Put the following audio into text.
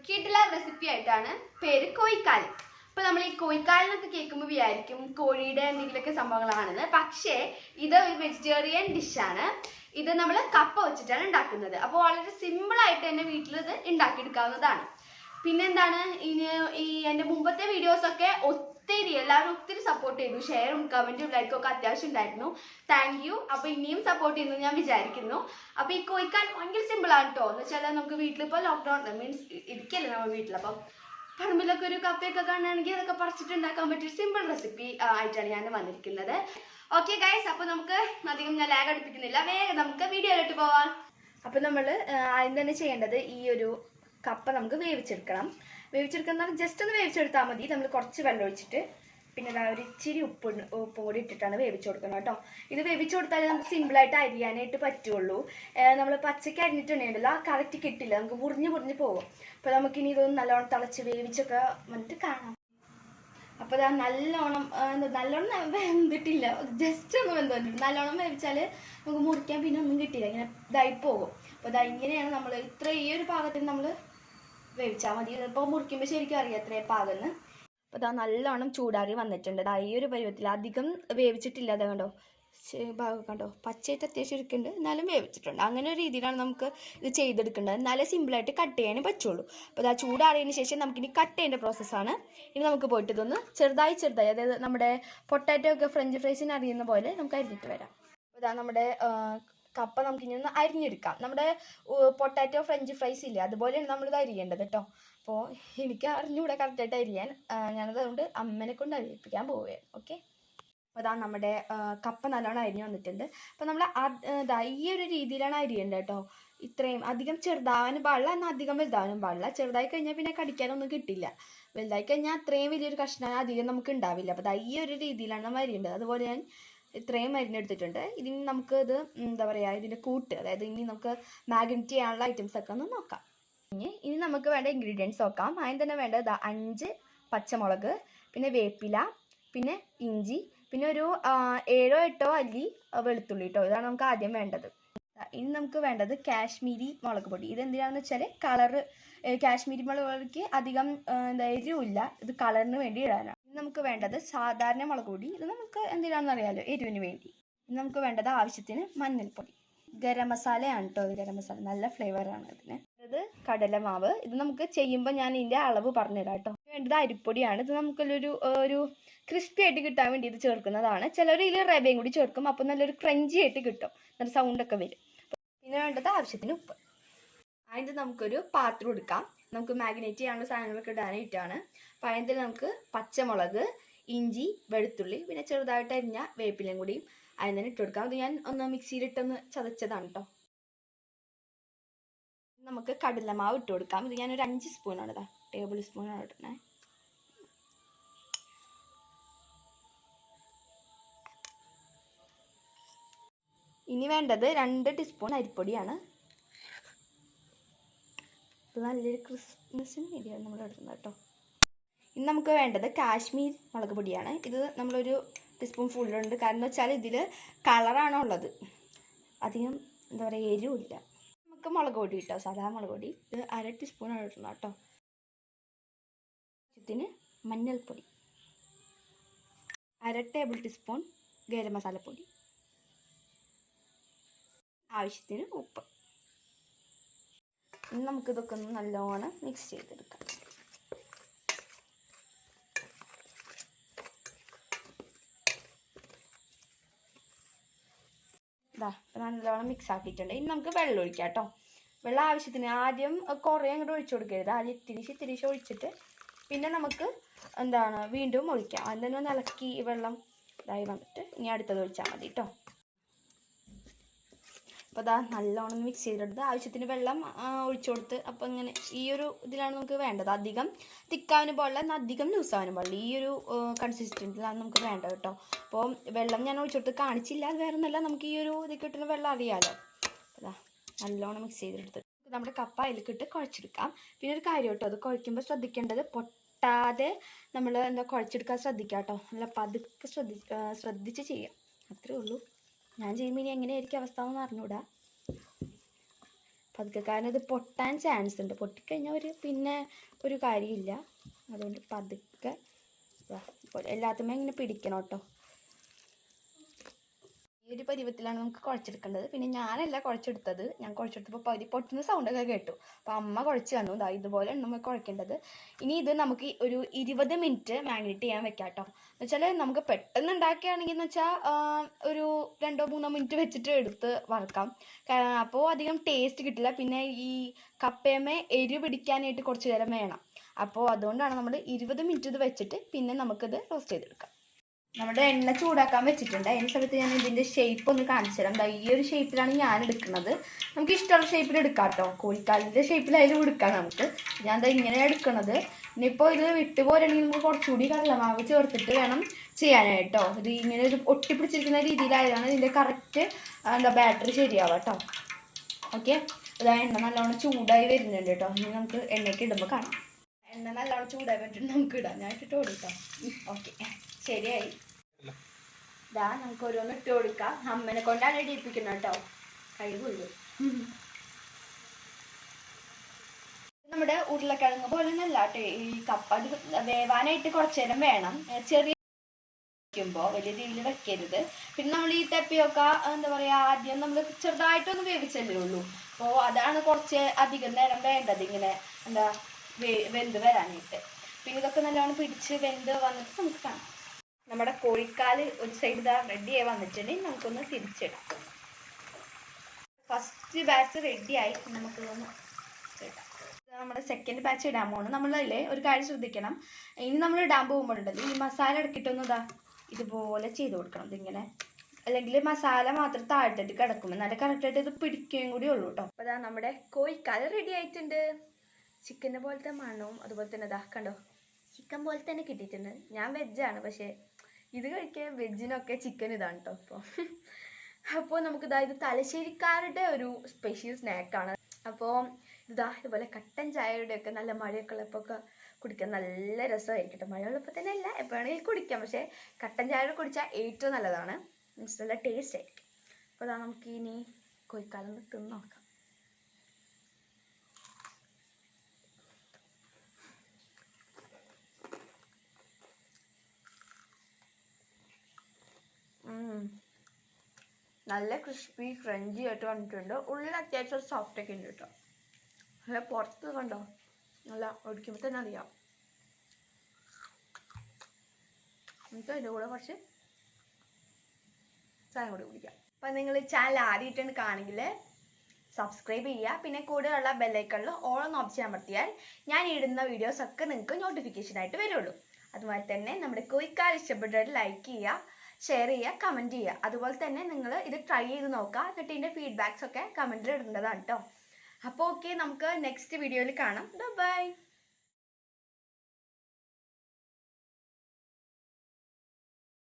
കിടില റെസിപ്പി ആയിട്ടാണ്. പേര് കോയിക്കാൽ. അപ്പോൾ നമ്മൾ ഈ കോയിക്കാലിനൊക്കെ കേൾക്കുമ്പോൾ വിചാരിക്കും കോഴിയുടെ എന്തെങ്കിലുമൊക്കെ സംഭവങ്ങളാണെന്ന്. പക്ഷേ ഇത് ഒരു വെജിറ്റേറിയൻ ഡിഷാണ്. ഇത് നമ്മൾ കപ്പ വെച്ചിട്ടാണ് ഉണ്ടാക്കുന്നത്. അപ്പോൾ വളരെ സിമ്പിളായിട്ട് തന്നെ വീട്ടിൽ ഇത് ഉണ്ടാക്കിയെടുക്കാവുന്നതാണ്. പിന്നെന്താണ്, ഈ എൻ്റെ മുമ്പത്തെ വീഡിയോസൊക്കെ എല്ലാവരും ഒത്തിരി സപ്പോർട്ട് ചെയ്തു. ഷെയറും കമൻറ്റും ലൈക്കും ഒക്കെ അത്യാവശ്യം ഉണ്ടായിരുന്നു. Thank you. അപ്പോൾ ഇനിയും സപ്പോർട്ട് ചെയ്യുന്നു ഞാൻ വിചാരിക്കുന്നു. അപ്പോൾ ഈ കോയിക്കാൻ ഭയങ്കര സിമ്പിളാണ് കേട്ടോ. എന്ന് വെച്ചാൽ നമുക്ക് വീട്ടിലിപ്പോൾ ലോക്ക്ഡൗൺ മീൻസ് ഇരിക്കല്ലേ നമ്മൾ വീട്ടിൽ. അപ്പം പറമ്പിലൊക്കെ ഒരു കപ്പയൊക്കെ കാണുകയാണെങ്കിൽ അതൊക്കെ പറിച്ചിട്ട് ഉണ്ടാക്കാൻ പറ്റിയ സിമ്പിൾ റെസിപ്പി ആയിട്ടാണ് ഞാൻ വന്നിരിക്കുന്നത്. ഓക്കെ ഗൈസ്, അപ്പോൾ നമുക്ക് അധികം ഞാൻ ലാഗ് അടുപ്പിക്കുന്നില്ല, വേഗം നമുക്ക് വീഡിയോയിലോട്ട് പോവാം. അപ്പോൾ നമ്മൾ ആദ്യം തന്നെ ചെയ്യേണ്ടത് ഈ ഒരു കപ്പ നമുക്ക് വേവിച്ചെടുക്കണം. വേവിച്ചെടുക്കുന്ന ജസ്റ്റ് ഒന്ന് വേവിച്ചെടുത്താൽ മതി. നമ്മൾ കുറച്ച് വെള്ളം ഒഴിച്ചിട്ട് പിന്നെ ഒരു ഇച്ചിരി ഉപ്പും കൂടി ഇട്ടിട്ടാണ് വേവിച്ചു കൊടുക്കണം കേട്ടോ. ഇത് വേവിച്ചു കൊടുത്താലേ നമുക്ക് സിമ്പിളായിട്ട് അരിയാനായിട്ട് പറ്റുള്ളൂ. നമ്മൾ പച്ചയ്ക്ക് അരിഞ്ഞിട്ടുണ്ടെങ്കിലോ കറക്റ്റ് കിട്ടില്ല, നമുക്ക് മുറിഞ്ഞ് പോകും. അപ്പോൾ നമുക്കിനി ഇതൊന്ന് നല്ലോണം തിളച്ച് വേവിച്ചൊക്കെ വന്നിട്ട് കാണാം. അപ്പോൾ അത് നല്ലോണം വെന്തിട്ടില്ല, ജസ്റ്റ് ഒന്ന് വെന്തിട്ടുണ്ട്. നല്ലോണം വേവിച്ചാൽ നമുക്ക് മുറിക്കാൻ പിന്നെ ഒന്നും കിട്ടില്ല, ഇങ്ങനെ ഇതായി പോകും. അപ്പോൾ ഇങ്ങനെയാണ് നമ്മൾ ഈ ഒരു പാകത്തിന് നമ്മൾ വേവിച്ചാൽ മതി. ഇപ്പോൾ മുറിക്കുമ്പോൾ ശരിക്കും അറിയാം എത്രയും പാകെന്ന്. അപ്പോൾ നല്ലോണം ചൂടാറി വന്നിട്ടുണ്ട്. ഈ ഒരു പരുവത്തിൽ അധികം വേവിച്ചിട്ടില്ല. അത് കണ്ടോ, ഭാഗം കണ്ടോ, പച്ചയായിട്ട് അത്യാവശ്യം ഇരിക്കുന്നുണ്ട്, എന്നാലും വേവിച്ചിട്ടുണ്ട്. അങ്ങനെ ഒരു രീതിയിലാണ് നമുക്ക് ഇത് ചെയ്തെടുക്കേണ്ടത്. എന്നാലേ സിമ്പിളായിട്ട് കട്ട് ചെയ്യാനേ പറ്റുള്ളൂ. അപ്പോൾ ചൂടാറിയതിന് ശേഷം നമുക്കിനി കട്ട് ചെയ്യേണ്ട പ്രോസസ്സാണ്. ഇനി നമുക്ക് പോയിട്ട് ഇതൊന്ന് ചെറുതായി അതായത് നമ്മുടെ പൊട്ടാറ്റോ ഒക്കെ ഫ്രഞ്ച് ഫ്രൈസിന് അറിയുന്ന പോലെ നമുക്ക് അരിഞ്ഞിട്ട് വരാം. അപ്പോൾ നമ്മുടെ കപ്പ നമുക്കിനി ഒന്ന് അരിഞ്ഞെടുക്കാം. നമ്മുടെ പൊട്ടാറ്റോ ഫ്രഞ്ച് ഫ്രൈസ് ഇല്ലേ, അതുപോലെയാണ് നമ്മളിത് അരിയേണ്ടത് കേട്ടോ. അപ്പോൾ എനിക്ക് അറിഞ്ഞുകൂടെ കറക്റ്റായിട്ട് അരിയാൻ. ഞാനത് അതുകൊണ്ട് അമ്മനെ കൊണ്ട് അരിയിപ്പിക്കാൻ പോവുകയാണ്. ഓക്കെ, അപ്പോൾ നമ്മുടെ കപ്പ നല്ലോണം അരിഞ്ഞ് വന്നിട്ടുണ്ട്. അപ്പോൾ നമ്മൾ ഈ ഒരു രീതിയിലാണ് അരിയേണ്ടത് കേട്ടോ. ഇത്രയും അധികം ചെറുതാവാനും പാടില്ല, എന്നാൽ അധികം വലുതാവാനും പാടില്ല. ചെറുതായി കഴിഞ്ഞാൽ പിന്നെ കടിക്കാനൊന്നും കിട്ടില്ല. വലുതായി കഴിഞ്ഞാൽ അത്രയും വലിയൊരു കഷ്ണം അധികം നമുക്ക് ഉണ്ടാവില്ല. അപ്പോൾ ഈ ഒരു രീതിയിലാണ് നമ്മൾ അരിയേണ്ടത്. അതുപോലെ ഞാൻ ഇത്രയും മരുന്നെടുത്തിട്ടുണ്ട്. ഇതിന് നമുക്ക് ഇത് എന്താ പറയുക, ഇതിൻ്റെ കൂട്ട്, അതായത് ഇനി നമുക്ക് മാഗ്നറ്റ് ചെയ്യാനുള്ള ഐറ്റംസൊക്കെ ഒന്ന് നോക്കാം. ഇനി നമുക്ക് വേണ്ട ഇൻഗ്രീഡിയൻസ് നോക്കാം. ആദ്യം തന്നെ വേണ്ടത് 5 പച്ചമുളക്, പിന്നെ വേപ്പില, പിന്നെ ഇഞ്ചി, പിന്നെ ഒരു 7-8 അല്ലി വെളുത്തുള്ളി കേട്ടോ. ഇതാണ് നമുക്ക് ആദ്യം വേണ്ടത്. ഇനി നമുക്ക് വേണ്ടത് കാശ്മീരി മുളക് പൊടി. ഇതെന്തിനാണെന്ന് വെച്ചാൽ കളറ്, കാശ്മീരി മുളക് പൊടിക്ക് അധികം എരിവില്ല, ഇത് കളറിന് വേണ്ടി ഇടാനാണ്. ഇനി നമുക്ക് വേണ്ടത് സാധാരണ മുളക് പൊടി. ഇത് നമുക്ക് എന്തിനാണെന്ന് അറിയാമല്ലോ, എരിവിന് വേണ്ടി. ഇനി നമുക്ക് വേണ്ടത് ആവശ്യത്തിന് മഞ്ഞൾപ്പൊടി. ഗരം മസാലയാണ് കേട്ടോ, ഇത് ഗരം മസാല, നല്ല ഫ്ലേവറാണ് ഇതിന്. ഇത് കടലമാവ്. ഇത് നമുക്ക് ചെയ്യുമ്പോൾ ഞാൻ ഇതിൻ്റെ അളവ് പറഞ്ഞുതരാം കേട്ടോ. വേണ്ടത് അരിപ്പൊടിയാണ്. ഇത് നമുക്കൊരു ക്രിസ്പി ആയിട്ട് കിട്ടാൻ വേണ്ടി ഇത് ചേർക്കുന്നതാണ്. ചിലർ ഇതിൽ റവയും കൂടി ചേർക്കും, അപ്പോൾ നല്ലൊരു ക്രഞ്ചി ആയിട്ട് കിട്ടും, നല്ല സൗണ്ടൊക്കെ വരും. പിന്നെ വേണ്ടത് ആവശ്യത്തിന് ഉപ്പ്. അതിന് നമുക്കൊരു പാത്രം എടുക്കാം. നമുക്ക് മാഗ്നേറ്റ് ചെയ്യാനുള്ള സാധനങ്ങളൊക്കെ ഇടാനായിട്ടാണ്. അപ്പോൾ അതിൽ നമുക്ക് പച്ചമുളക്, ഇഞ്ചി, വെളുത്തുള്ളി, പിന്നെ ചെറുതായിട്ട് അരിഞ്ഞ വേപ്പിലയും കൂടിയും അതിന് തന്നെ ഇട്ട് കൊടുക്കാം. അത് ഞാൻ ഒന്ന് മിക്സിയിലിട്ടൊന്ന് ചതച്ചതാണ് കേട്ടോ. നമുക്ക് കടലമാവ് ഇട്ട് കൊടുക്കാം. ഇത് ഞാനൊരു 5 സ്പൂണാണ്, ടേബിൾ സ്പൂണാണ് ഇടുന്നത്. ഇനി വേണ്ടത് 2 ടീസ്പൂൺ അരിപ്പൊടിയാണ്. ഇത് നല്ലൊരു ക്രിസ്മസിന് വേണ്ടിയാണ് നമ്മൾ ഇടുന്നത് കേട്ടോ. ഇനി നമുക്ക് വേണ്ടത് കാശ്മീർ മുളക് പൊടിയാണ്. ഇത് നമ്മളൊരു ടീസ്പൂൺ ഫുള്ളുണ്ട്. കാരണം എന്ന് വെച്ചാൽ ഇതിൽ കളറാണോ ഉള്ളത്, അധികം എന്താ പറയുക എരിവില്ല. നമുക്ക് മുളക് പൊടി കേട്ടോ, സാധാ മുളക് പൊടി. ഇത് 1/2 ടീസ്പൂണാണ് ഇടുന്നത് കേട്ടോ. ആവശ്യത്തിന് മഞ്ഞൾപ്പൊടി, 1/2 ടേബിൾ ടീസ്പൂൺ ഗരം മസാലപ്പൊടി, ആവശ്യത്തിന് ഉപ്പ്. ഇനി നമുക്കിതൊക്കെ ഒന്ന് നല്ലോണം മിക്സ് ചെയ്തെടുക്കാം. നല്ലോണം മിക്സ് ആക്കിയിട്ടുണ്ട്. ഇനി നമുക്ക് വെള്ളം ഒഴിക്കാം കേട്ടോ. വെള്ളം ആവശ്യത്തിന്. ആദ്യം കുറേ അങ്ങോട്ട് ഒഴിച്ചു കൊടുക്കരുത്. ആദ്യം ഇത്തിരിശ് ഒഴിച്ചിട്ട് പിന്നെ നമുക്ക് വീണ്ടും ഒഴിക്കാം. അതിന് ഒന്ന് ഇളക്കി വെള്ളം ഇതായി വന്നിട്ട് ഇനി അടുത്തത് ഒഴിച്ചാൽ മതി കേട്ടോ. അപ്പോൾ നല്ലോണം മിക്സ് ചെയ്തെടുത്ത് ആവശ്യത്തിന് വെള്ളം ഒഴിച്ചു കൊടുത്ത്. അപ്പോൾ ഇങ്ങനെ ഈ ഒരു ഇതിലാണ് നമുക്ക് വേണ്ടത്. അധികം തിക്കാവാനും പാടില്ല, എന്നാൽ അധികം ലൂസാവാനും പാടില്ല. ഈ ഒരു കൺസിസ്റ്റൻസിലാണ് നമുക്ക് വേണ്ടത് കേട്ടോ. അപ്പോൾ വെള്ളം ഞാൻ ഒഴിച്ചു കൊടുത്ത് കാണിച്ചില്ല, അത് വേറെ ഒന്നല്ല, നമുക്ക് ഈ ഒരു ഇതിൽ കിട്ടുന്ന വെള്ളം അറിയാമല്ലോ. അപ്പോൾ നല്ലോണം മിക്സ് ചെയ്തെടുത്ത് നമ്മുടെ കപ്പ അതിലേക്കിട്ട് കുഴച്ചെടുക്കാം. പിന്നെ ഒരു കാര്യം കേട്ടോ, അത് കുഴയ്ക്കുമ്പോൾ ശ്രദ്ധിക്കേണ്ടത് പൊട്ടാതെ നമ്മൾ കുഴച്ചെടുക്കാൻ ശ്രദ്ധിക്കാം കേട്ടോ. നല്ല പതുക്കെ ശ്രദ്ധിച്ച് ചെയ്യാം, അത്രേ ഉള്ളൂ. ഞാൻ ചെയ്യുമ്പോൾ ഇനി എങ്ങനെയായിരിക്കും അവസ്ഥ എന്ന് അറിഞ്ഞൂടാ. പതുക്കെ, കാരണം ഇത് പൊട്ടാൻ ചാൻസ് ഉണ്ട്. പൊട്ടിക്കഴിഞ്ഞാൽ പിന്നെ ഒരു കാര്യമില്ല. അതുകൊണ്ട് പതുക്കെ എല്ലാത്തുമ്മേ ഇങ്ങനെ പിടിക്കണം കേട്ടോ. ഈ ഒരു പരുവത്തിലാണ് നമുക്ക് കുഴച്ചെടുക്കേണ്ടത്. പിന്നെ ഞാനല്ല കുഴച്ചെടുത്തത്, ഞാൻ കുഴച്ചെടുത്തപ്പോൾ പകുതി പൊട്ടുന്ന സൗണ്ടൊക്കെ കേട്ടു. അപ്പോൾ അമ്മ കുഴച്ച് തന്നു. ഇതുപോലെ നമ്മൾ കുഴക്കേണ്ടത്. ഇനി ഇത് നമുക്ക് ഒരു 20 മിനിറ്റ് മാഗ്നേറ്റ് ചെയ്യാൻ വെക്കാം കേട്ടോ. എന്ന് വെച്ചാൽ നമുക്ക് പെട്ടെന്ന് ഉണ്ടാക്കുകയാണെങ്കിൽ എന്ന് വെച്ചാൽ ഒരു 2-3 മിനിറ്റ് വെച്ചിട്ട് എടുത്ത് വറക്കാം. അപ്പോൾ അധികം ടേസ്റ്റ് കിട്ടില്ല. പിന്നെ ഈ കപ്പയമ്മ എരിവ് പിടിക്കാനായിട്ട് കുറച്ച് നേരം വേണം. അപ്പോൾ അതുകൊണ്ടാണ് നമ്മൾ 20 മിനിറ്റ് ഇത് വെച്ചിട്ട് പിന്നെ നമുക്കിത് റോസ്റ്റ് ചെയ്തെടുക്കാം. നമ്മുടെ എണ്ണ ചൂടാക്കാൻ വെച്ചിട്ടുണ്ട്. അതിന് സമയത്ത് ഞാൻ ഇതിൻ്റെ ഷേപ്പ് ഒന്ന് കാണിച്ചു തരാം. ഈ ഒരു ഷേപ്പിലാണ് ഞാൻ എടുക്കുന്നത്. നമുക്ക് ഇഷ്ടമുള്ള ഷേപ്പിൽ എടുക്കാം കേട്ടോ. കോഴിക്കാലിൻ്റെ ഷേപ്പിലായാലും എടുക്കാം നമുക്ക്. ഞാൻ ഇങ്ങനെ എടുക്കുന്നത്. ഇനിയിപ്പോൾ ഇത് വിട്ടുപോരണമെങ്കിൽ നമുക്ക് കുറച്ചുകൂടി കടലമാവ് ചേർത്തിട്ട് വേണം ചെയ്യാനായിട്ടോ. ഇത് ഇങ്ങനെ ഒരു ഒട്ടിപ്പിടിച്ചിരിക്കുന്ന രീതിയിലായതാണ് ഇതിൻ്റെ കറക്റ്റ് ബാറ്ററി ശരിയാവുക കേട്ടോ. ഓക്കെ, എണ്ണ നല്ലോണം ചൂടായി വരുന്നുണ്ട് കേട്ടോ. ഇനി നമുക്ക് എണ്ണയ്ക്ക് ഇടുമ്പോൾ കാണാം. എണ്ണ നല്ലോണം ചൂടായി പറ്റിട്ട് നമുക്ക് ഇടാം. ഞാൻ ഇട്ടിട്ട് കൊടുക്കാം. ഓക്കെ, ശരിയായി. നമുക്ക് ഓരോന്ന് ഇട്ട് കൊടുക്കാം. അമ്മനെ കൊണ്ടാണ് ഇടിയിപ്പിക്കുന്നത് കേട്ടോ. കഴിവുള്ളൂ. നമ്മുടെ ഉരുളക്കിഴങ്ങ് പോലെ ഒന്നല്ല കേട്ടോ ഈ കപ്പ. അത് വേവാനായിട്ട് കുറച്ചു നേരം വേണം. ചെറിയ വെക്കുമ്പോൾ വലിയ രീതിയിൽ വെക്കരുത്. പിന്നെ നമ്മൾ ഈ തപ്പിയൊക്കെ എന്താ പറയുക, ആദ്യം നമ്മൾ ചെറുതായിട്ടൊന്ന് വേവിച്ചല്ലേ ഉള്ളൂ. അപ്പോൾ അതാണ് കുറച്ച് അധികം നേരം വേണ്ടത് ഇങ്ങനെ വെന്ത് വരാനായിട്ട്. പിന്നെ ഇതൊക്കെ നല്ലോണം പിടിച്ച് വെന്ത് വന്നിട്ട് നമുക്ക് കാണാം. നമ്മുടെ കോഴിക്കാല് ഒരു സൈഡ് റെഡിയായി വന്നിട്ടുണ്ടെങ്കിൽ നമുക്കൊന്ന് തിരിച്ചിടാം. ഫസ്റ്റ് ബാച്ച് റെഡിയായി. നമുക്കിതൊന്ന് ഇടാം. നമ്മുടെ സെക്കൻഡ് ബാച്ച് ഇടാൻ പോകണം. നമ്മളല്ലേ ഒരു കാര്യം ശ്രദ്ധിക്കണം. ഇനി നമ്മൾ ഇടാൻ പോകുമ്പോഴുണ്ടല്ലോ ഈ മസാല ഇടക്കിട്ടൊന്ന് ഇതുപോലെ ചെയ്ത് കൊടുക്കണം. ഇതിങ്ങനെ, അല്ലെങ്കിൽ മസാല മാത്രം താഴ്ത്തിട്ട് കിടക്കും. എന്നാലും കറക്റ്റായിട്ട് ഇത് പിടിക്കുകയും കൂടി ഉള്ളൂ കേട്ടോ. അപ്പോൾ നമ്മുടെ കോഴിക്കാല് റെഡി ആയിട്ടുണ്ട്. ചിക്കനെ പോലത്തെ മണവും അതുപോലെ തന്നെ കണ്ടോ, ചിക്കൻ പോലെ തന്നെ കിട്ടിയിട്ടുണ്ട്. ഞാൻ വെജാണ്, പക്ഷേ ഇത് കഴിക്കാൻ വെജിനൊക്കെ ചിക്കൻ ഇതാണ് കേട്ടോ. അപ്പോൾ നമുക്ക് ഇത് തലശ്ശേരിക്കാരുടെ ഒരു സ്പെഷ്യൽ സ്നാക്കാണ്. അപ്പോൾ ഇതുപോലെ കട്ടൻ ചായയുടെ ഒക്കെ നല്ല മഴയൊക്കെ ഉള്ളപ്പോൾ ഒക്കെ കുടിക്കാൻ നല്ല രസമായിരിക്കും കേട്ടോ. മഴയുള്ളപ്പോൾ തന്നെ അല്ല, എപ്പോൾ വേണമെങ്കിൽ കുടിക്കാം. പക്ഷേ കട്ടൻ ചായയുടെ കുടിച്ചാൽ ഏറ്റവും നല്ലതാണ്. മീൻസ് നല്ല ടേസ്റ്റ് ആയിരിക്കും. അപ്പോൾ നമുക്ക് ഇനി കോഴിക്കാലം തിന്ന് നോക്കാം. നല്ല ക്രിസ്പി ക്രഞ്ചി ആയിട്ട് വന്നിട്ടുണ്ട്. ഉള്ളിൽ അത്യാവശ്യം സോഫ്റ്റ് ഒക്കെ ഉണ്ട് കേട്ടോ. നല്ല പുറത്ത് കണ്ടോ, നല്ല ഒടിക്കുമ്പോൾ തന്നെ അറിയാം. എനിക്ക് അതിൻ്റെ കൂടെ കുറച്ച് ചായം കൂടി കുടിക്കാം. അപ്പം നിങ്ങൾ ചാനൽ ആദ്യമായിട്ടാണ് കാണെങ്കിൽ സബ്സ്ക്രൈബ് ചെയ്യുക. പിന്നെ കൂടെയുള്ള ബെല്ലൈക്കണിൽ ഓളൊന്ന് ഓപ്ഷൻ അമർത്തിയാൽ ഞാൻ ഇടുന്ന വീഡിയോസൊക്കെ നിങ്ങൾക്ക് നോട്ടിഫിക്കേഷനായിട്ട് വരുള്ളൂ. അതുപോലെ തന്നെ നമ്മുടെ കോഴിക്കാൽ ഇഷ്ടപ്പെട്ടിട്ട് ലൈക്ക് ചെയ്യുക, ഷെയർ ചെയ്യുക, കമൻറ്റ് ചെയ്യുക. അതുപോലെ തന്നെ നിങ്ങൾ ഇത് ട്രൈ ചെയ്ത് നോക്കുക. എന്നിട്ട് ഇതിൻ്റെ ഫീഡ്ബാക്സ് ഒക്കെ കമൻറ്റിൽ ഇടേണ്ടതാണ് കേട്ടോ. അപ്പോൾ ഓക്കെ, നമുക്ക് നെക്സ്റ്റ് വീഡിയോയിൽ കാണാം. ബൈ.